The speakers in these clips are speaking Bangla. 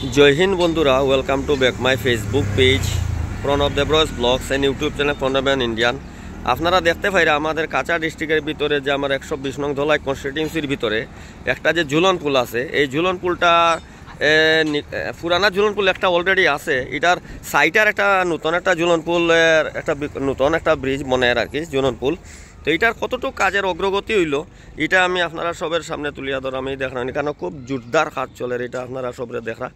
जय हिंद बंधुरा welcome to back my Facebook page Pranab Devraj blogs and YouTube channel Pranab Indian. আপনারা দেখতে পাইরা আমাদের কাঁচা ডিস্ট্রিক্টের ভিতরে যে আমার 120 নং ধলাই কনস্টিটিউয়েন্সির ভিতরে একটা যে ঝুলন পুল আছে, এই ঝুলন পুলটা পুরানা ঝুলন পুল একটা অলরেডি আছে, এটার সাইটার একটা নতুন একটা ঝুলন পুলের একটা নতুন একটা ব্রিজ মনের আর কি ঝুলন পুল। তো এটার কতটুকু কাজের অগ্রগতি হইল এটা আমি আপনারা সবের সামনে তুলিয়া ধর আমি দেখলাম, কারণ খুব জোরদার কাজ চলে এটা আপনারা সবরে দেখা।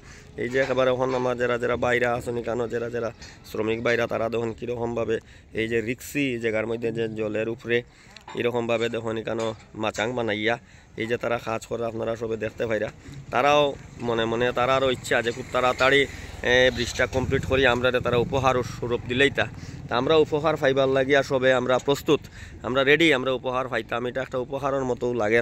এই যে একেবারে এখন আমার যারা বাইরা আছেন কেন যারা শ্রমিক বাইরা তারা দেখুন কীরকমভাবে এই যে রিক্সি জায়গার মধ্যে যে জলের উপরে এরকমভাবে দেখুন কেন মাচাং বানাইয়া এই যে তারা কাজ করে আপনারা সবে দেখতে পাইরা। তারাও মনে মনে তারারও ইচ্ছা যে খুব তাড়াতাড়ি ব্রিজটা কমপ্লিট করি আমরা তারা উপহার স্বরূপ দিলেই তা আমরা উপহার পাইবার লাগিয়া সবে আমরা প্রস্তুত, আমরা রেডি, আমরা উপহার পাইতাম। এটা একটা উপহারের মতো লাগে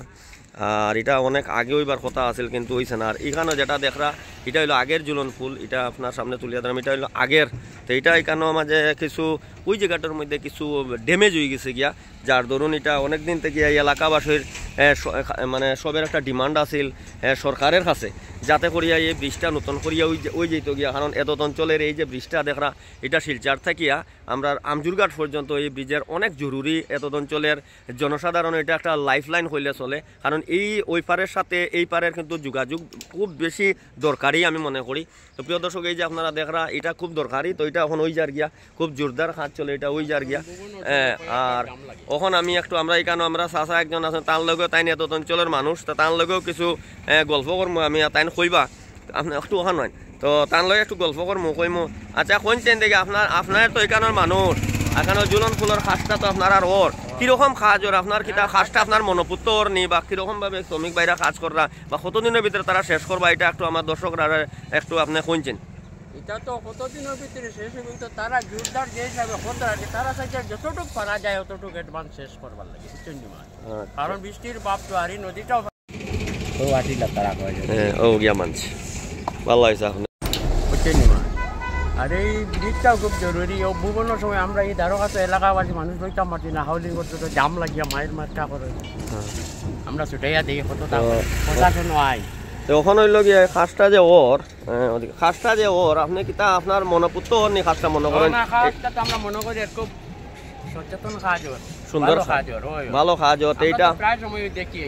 আর এটা অনেক আগে ওইবার কথা আছিল কিন্তু হইছে না। আর এখানে যেটা দেখরা এটা হলো আগের ঝুলন ফুল, এটা আপনার সামনে তুলিয়া দিলাম, এটা হলো আগের। তো এটা এখানেও মাঝে কিছু ওই জায়গাটার মধ্যে কিছু ড্যামেজ হয়ে গেছে গিয়া, যার ধরুন এটা অনেক দিন থেকে এই এলাকাবাসীর মানে সবের একটা ডিমান্ড আছিল সরকারের কাছে যাতে করিয়া এই ব্রিজটা নতুন করিয়া ওই যেত গিয়া, কারণ এত অঞ্চলের এই যে ব্রিজটা দেখরা এটা শিলচার থাকিয়া আমরা আমজুরঘাট পর্যন্ত এই ব্রিজের অনেক জরুরি। এত অঞ্চলের জনসাধারণ এটা একটা লাইফ লাইন হইলে চলে, কারণ এই ওই পারের সাথে এই পারের কিন্তু যোগাযোগ খুব বেশি দরকারি আমি মনে করি। তো প্রিয় দর্শক এই যে আপনারা দেখরা এটা খুব দরকারি, তো এটা এখন ওই যার গিয়া খুব জোরদার কাজ চলে, এটা ওই যার গিয়া। আর এখন আমি একটু আমরা এখানে আমরা চাচা একজন আছেন তার লগেও তাই এত অঞ্চলের মানুষ, তো তার লগেও কিছু গল্প করবো আমি, তাই কইবা আপনি একটু ওখান নয় তো তার লগে একটু গল্প করবো কইমো। আচ্ছা কোনছেন দেখি আপনার তো এখানের মানুষ, এখানে ঝুলন ফুলের খাসটা তো আপনার আর ওর কিরকম কাজ ওর আপনার কিতা খাসটা আপনার মনোপুত্র ওর নি বা কিরকম ভাবে শ্রমিক বাইরা কাজ করা বা কতদিনের ভিতরে তারা শেষ করবা এটা একটু আমার দর্শকরা একটু আপনি কোনছেন। এটা তো কতদিনের ভিতরে শেষ হবে, কিন্তু তারা জোরদার যে হিসাবে খোঁজা আছে তারা চাইছে যতটুকু পারা যায় অতটুকু অ্যাডভান্স শেষ করবার লাগে, কারণ বৃষ্টির বাপ তো আর নদীটাও ও গিয়া মানছি ভালো হয়েছে আপনি আর এই ব্রিজটাও খুব জরুরি। ও বিভিন্ন সময় আমরা এই দ্বারকা তো এলাকাবাসী মানুষ লইতাম পারছি না, হাউলিং করতে তো জাম লাগিয়া মায়ের মাঠটা করে আমরা ছুটাইয়া দিই কতটা প্রশাসন আয়। তো ওখানে হইল গিয়ে খাসটা যে ওর আপনি কিতা আপনার মনোপুত্র ওর নি খাসটা মনে করেন আমরা মনে করি খুব সচেতন কাজ ওর, সুন্দর কাজ ওর, ভালো কাজ ওর। এইটা প্রায় সময় দেখি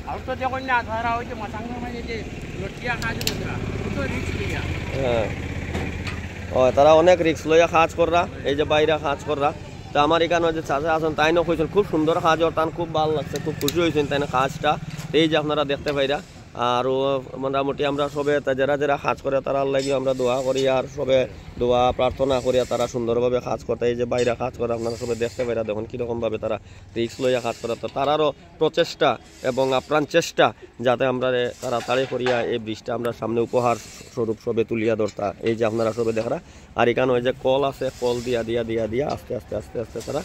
আর তো যখন না ধরা ওই যে মাথাঙ্গের মাঝে যে লটিয়া কাজ করা তো রিস্ক লিয়া তারা অনেক রিস্ক লইয়া কাজ করা, এই যে বাইরে কাজ করা। তো আমার এখানে যে চাচা আছেন তাই না কইছেন খুব সুন্দর কাজ ওর, তার খুব ভালো লাগছে, খুব খুশি হয়েছেন তাই না কাজটা। এই যে আপনারা দেখতে পাইরা আর মোটামুটি আমরা সবে যারা কাজ করে তারা লাগি আমরা দোয়া করি আর সবে দোয়া প্রার্থনা করিয়া তারা সুন্দরভাবে কাজ করতে। এই যে বাইরে কাজ করে আপনারা সবে দেখতে পাইরা দেখুন কীরকমভাবে তারা রিস্ক লইয়া কাজ করে। তো তারারও প্রচেষ্টা এবং আপ্রাণ চেষ্টা যাতে আমরা তাড়াতাড়ি করিয়া এই ব্রিজটা আমরা সামনে উপহার স্বরূপ সবে তুলিয়া ধরতা। এই যে আপনারা সবে দেখরা আর এখানে ওই যে কল আছে, কল দিয়া আস্তে আস্তে তারা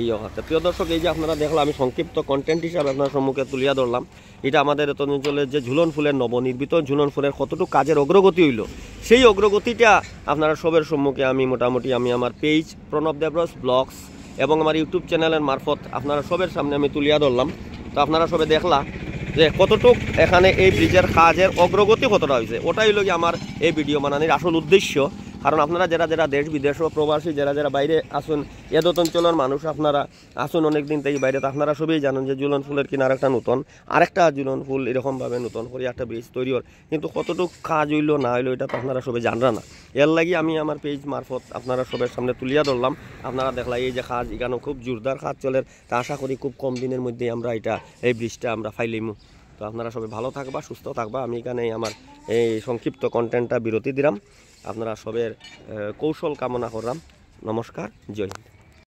এই অবস্থা। প্রিয় দর্শক এই যে আপনারা দেখলাম আমি সংক্ষিপ্ত কন্টেন্ট হিসাবে আপনার সম্মুখে তুলিয়া ধরলাম এটা আমাদের এত অঞ্চলের যে ঝুলন ফুলের নবনির্মিত ঝুলন ফুলের কতটুকু কাজের অগ্রগতি হইল সেই অগ্রগতিটা আপনারা সবের সম্মুখে আমি মোটামুটি আমি আমার পেজ প্রণব দেবরাজ ব্লগস এবং আমার ইউটিউব চ্যানেলের মারফত আপনারা সবের সামনে আমি তুলিয়া ধরলাম। তো আপনারা সবে দেখলা যে কতটুক এখানে এই ব্রিজের কাজের অগ্রগতি কতটা হয়েছে, ওটাই হলো কি আমার এই ভিডিও বানানোর আসল উদ্দেশ্য। কারণ আপনারা যারা দেশ বিদেশ ও প্রবাসী যারা বাইরে আসুন এদত অঞ্চলের মানুষ আপনারা আসুন অনেক দিন থেকে বাইরে, আপনারা সবই জানেন যে ঝুলন ফুলের কিনার একটা নতুন আরেকটা ঝুলন ফুল এরকমভাবে নতুন করে একটা ব্রিজ তৈরি হল, কিন্তু কতটুকু কাজ হইলো না হইলো এটা তো আপনারা সবাই জানরা না। এর লাগি আমি আমার পেজ মারফত আপনারা সবের সামনে তুলিয়া ধরলাম। আপনারা দেখলাম এই যে কাজ এখানেও খুব জোরদার কাজ চলে, তা আশা করি খুব কম দিনের মধ্যে আমরা এই ব্রিজটা আমরা ফাইলিমু। তো আপনারা সবাই ভালো থাকবা, সুস্থ থাকবা। আমি এখানে আমার এই সংক্ষিপ্ত কন্টেন্টটা বিরতি দিলাম, আপনারা সবের কৌশল কামনা করলাম। নমস্কার, জয় হিন্দ।